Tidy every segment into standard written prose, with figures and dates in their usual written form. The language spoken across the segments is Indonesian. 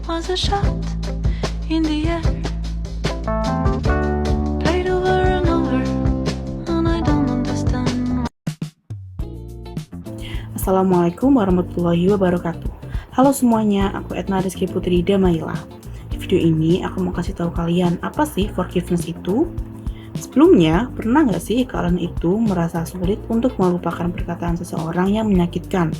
was a shot in the air, played over and over, and I don't understand. Assalamualaikum warahmatullahi wabarakatuh. Halo semuanya, aku Etna Rizky Putri Damaila. Di video ini aku mau kasih tahu kalian apa sih forgiveness itu. Sebelumnya, pernah nggak sih kalian itu merasa sulit untuk melupakan perkataan seseorang yang menyakitkan?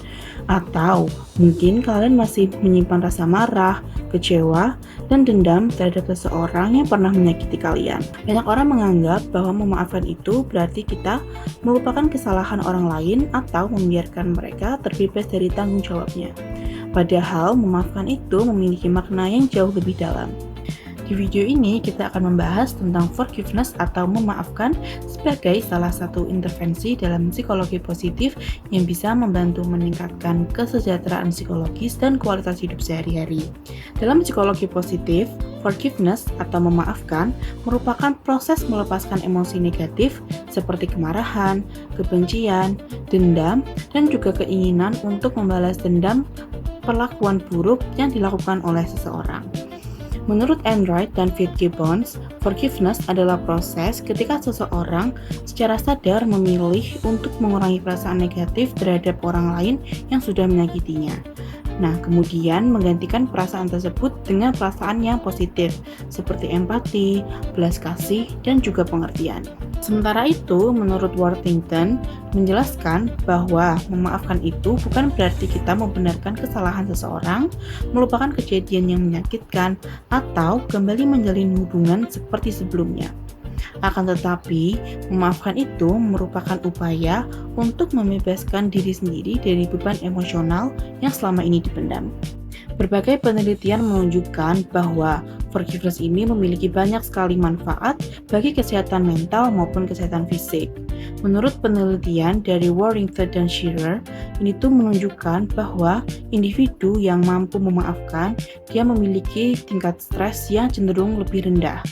Atau mungkin kalian masih menyimpan rasa marah, kecewa, dan dendam terhadap seseorang yang pernah menyakiti kalian. Banyak orang menganggap bahwa memaafkan itu berarti kita melupakan kesalahan orang lain atau membiarkan mereka terbebas dari tanggung jawabnya. Padahal memaafkan itu memiliki makna yang jauh lebih dalam. Di video ini kita akan membahas tentang forgiveness atau memaafkan sebagai salah satu intervensi dalam psikologi positif yang bisa membantu meningkatkan kesejahteraan psikologis dan kualitas hidup sehari-hari. Dalam psikologi positif, forgiveness atau memaafkan merupakan proses melepaskan emosi negatif seperti kemarahan, kebencian, dendam, dan juga keinginan untuk membalas dendam perlakuan buruk yang dilakukan oleh seseorang. Menurut Enright dan Fitzgibbons, forgiveness adalah proses ketika seseorang secara sadar memilih untuk mengurangi perasaan negatif terhadap orang lain yang sudah menyakitinya. Nah, kemudian menggantikan perasaan tersebut dengan perasaan yang positif, seperti empati, belas kasih, dan juga pengertian. Sementara itu, menurut Worthington, menjelaskan bahwa memaafkan itu bukan berarti kita membenarkan kesalahan seseorang, melupakan kejadian yang menyakitkan, atau kembali menjalin hubungan seperti sebelumnya. Akan tetapi, memaafkan itu merupakan upaya untuk membebaskan diri sendiri dari beban emosional yang selama ini dipendam. Berbagai penelitian menunjukkan bahwa forgiveness ini memiliki banyak sekali manfaat bagi kesehatan mental maupun kesehatan fisik. Menurut penelitian dari Worthington dan Shearer, ini tuh menunjukkan bahwa individu yang mampu memaafkan, dia memiliki tingkat stres yang cenderung lebih rendah.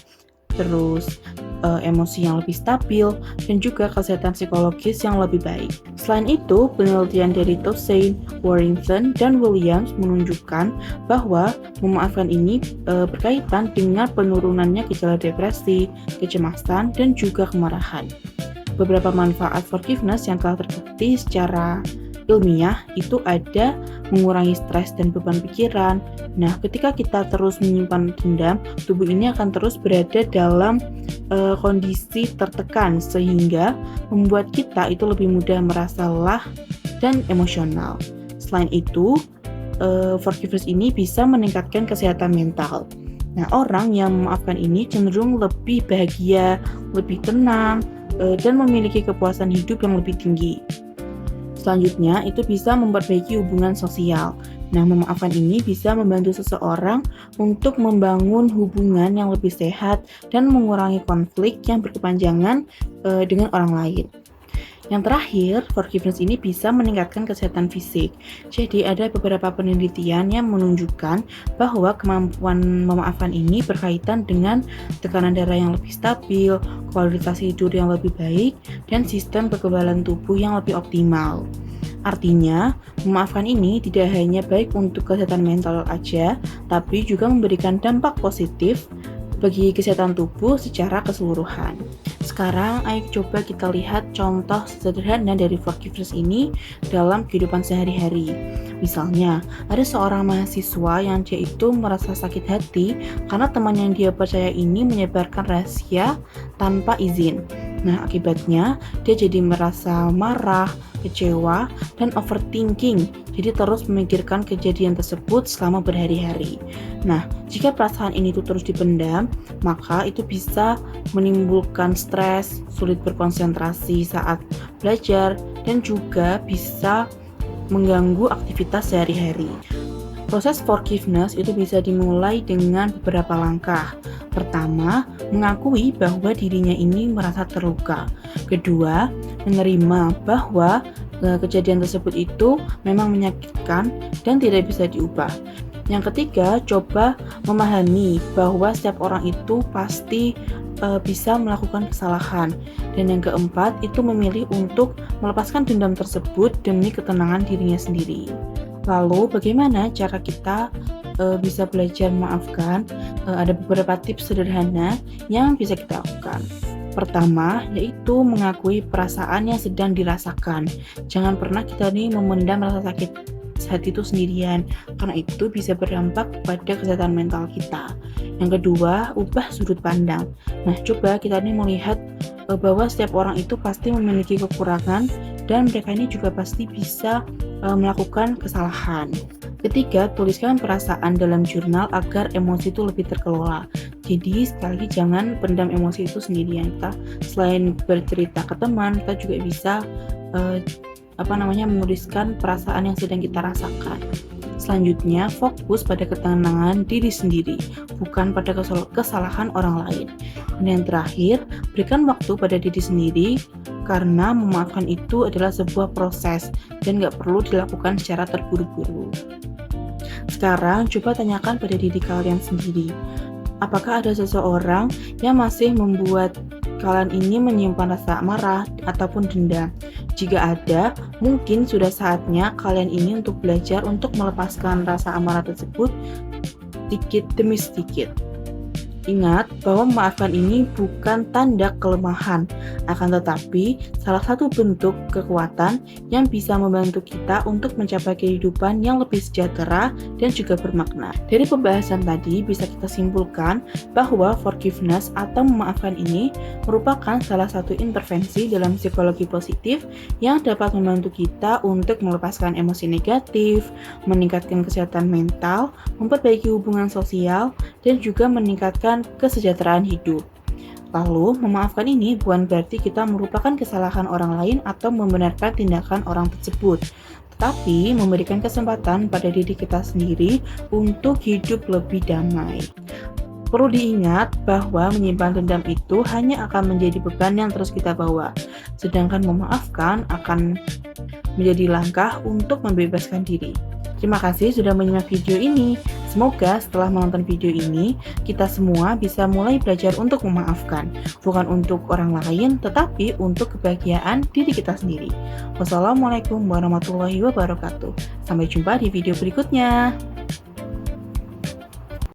Terus emosi yang lebih stabil, dan juga kesehatan psikologis yang lebih baik. Selain itu, penelitian dari Toussaint, Worthington, dan Williams menunjukkan bahwa memaafkan ini berkaitan dengan penurunannya gejala depresi, kecemasan, dan juga kemarahan. Beberapa manfaat forgiveness yang telah terbukti secara ilmiah itu ada mengurangi stres dan beban pikiran. Nah, ketika kita terus menyimpan dendam, tubuh ini akan terus berada dalam kondisi tertekan sehingga membuat kita itu lebih mudah merasa lelah dan emosional. Selain itu, forgiveness ini bisa meningkatkan kesehatan mental. Nah, orang yang memaafkan ini cenderung lebih bahagia, lebih tenang, dan memiliki kepuasan hidup yang lebih tinggi. Selanjutnya, itu bisa memperbaiki hubungan sosial. Nah, memaafkan ini bisa membantu seseorang untuk membangun hubungan yang lebih sehat dan mengurangi konflik yang berkepanjangan dengan orang lain. Yang terakhir, forgiveness ini bisa meningkatkan kesehatan fisik. Jadi, ada beberapa penelitian yang menunjukkan bahwa kemampuan memaafkan ini berkaitan dengan tekanan darah yang lebih stabil, kualitas tidur yang lebih baik, dan sistem kekebalan tubuh yang lebih optimal. Artinya, memaafkan ini tidak hanya baik untuk kesehatan mental aja, tapi juga memberikan dampak positif bagi kesehatan tubuh secara keseluruhan. Sekarang, ayo coba kita lihat contoh sederhana dari forgiveness ini dalam kehidupan sehari-hari. Misalnya, ada seorang mahasiswa yang dia itu merasa sakit hati karena teman yang dia percaya ini menyebarkan rahasia tanpa izin. Nah, akibatnya dia jadi merasa marah, kecewa, dan overthinking. Jadi terus memikirkan kejadian tersebut selama berhari-hari. Nah, jika perasaan ini tuh terus dipendam, maka itu bisa menimbulkan stres, sulit berkonsentrasi saat belajar, dan juga bisa mengganggu aktivitas sehari-hari. Proses forgiveness itu bisa dimulai dengan beberapa langkah. Pertama, mengakui bahwa dirinya ini merasa terluka. Kedua, menerima bahwa kejadian tersebut itu memang menyakitkan dan tidak bisa diubah. Yang ketiga, coba memahami bahwa setiap orang itu pasti bisa melakukan kesalahan. Dan yang keempat, itu memilih untuk melepaskan dendam tersebut demi ketenangan dirinya sendiri. Lalu, bagaimana cara kita bisa belajar memaafkan, ada beberapa tips sederhana yang bisa kita lakukan. Pertama, yaitu mengakui perasaan yang sedang dirasakan. Jangan pernah kita nih memendam rasa sakit hati itu sendirian, karena itu bisa berdampak pada kesehatan mental kita. Yang kedua, ubah sudut pandang. Nah, coba kita nih melihat bahwa setiap orang itu pasti memiliki kekurangan dan mereka ini juga pasti bisa melakukan kesalahan. Ketiga, tuliskan perasaan dalam jurnal agar emosi itu lebih terkelola. Jadi sekali lagi jangan pendam emosi itu sendirian. Kita selain bercerita ke teman, kita juga bisa menuliskan perasaan yang sedang kita rasakan. Selanjutnya, fokus pada ketenangan diri sendiri, bukan pada kesalahan orang lain. Dan yang terakhir, berikan waktu pada diri sendiri, karena memaafkan itu adalah sebuah proses dan gak perlu dilakukan secara terburu-buru. Sekarang, coba tanyakan pada diri kalian sendiri, apakah ada seseorang yang masih membuat kalian ini menyimpan rasa marah ataupun dendam? Jika ada, mungkin sudah saatnya kalian ini untuk belajar untuk melepaskan rasa amarah tersebut sedikit demi sedikit. Ingat bahwa memaafkan ini bukan tanda kelemahan, akan tetapi salah satu bentuk kekuatan yang bisa membantu kita untuk mencapai kehidupan yang lebih sejahtera dan juga bermakna. Dari pembahasan tadi bisa kita simpulkan bahwa forgiveness atau memaafkan ini merupakan salah satu intervensi dalam psikologi positif yang dapat membantu kita untuk melepaskan emosi negatif, meningkatkan kesehatan mental, memperbaiki hubungan sosial, dan juga meningkatkan kesejahteraan hidup. Lalu, memaafkan ini bukan berarti kita melupakan kesalahan orang lain atau membenarkan tindakan orang tersebut, tetapi memberikan kesempatan pada diri kita sendiri untuk hidup lebih damai. Perlu diingat bahwa menyimpan dendam itu hanya akan menjadi beban yang terus kita bawa, sedangkan memaafkan akan menjadi langkah untuk membebaskan diri. Terima kasih sudah menyimak video ini. Semoga setelah menonton video ini, kita semua bisa mulai belajar untuk memaafkan. Bukan untuk orang lain, tetapi untuk kebahagiaan diri kita sendiri. Wassalamualaikum warahmatullahi wabarakatuh. Sampai jumpa di video berikutnya.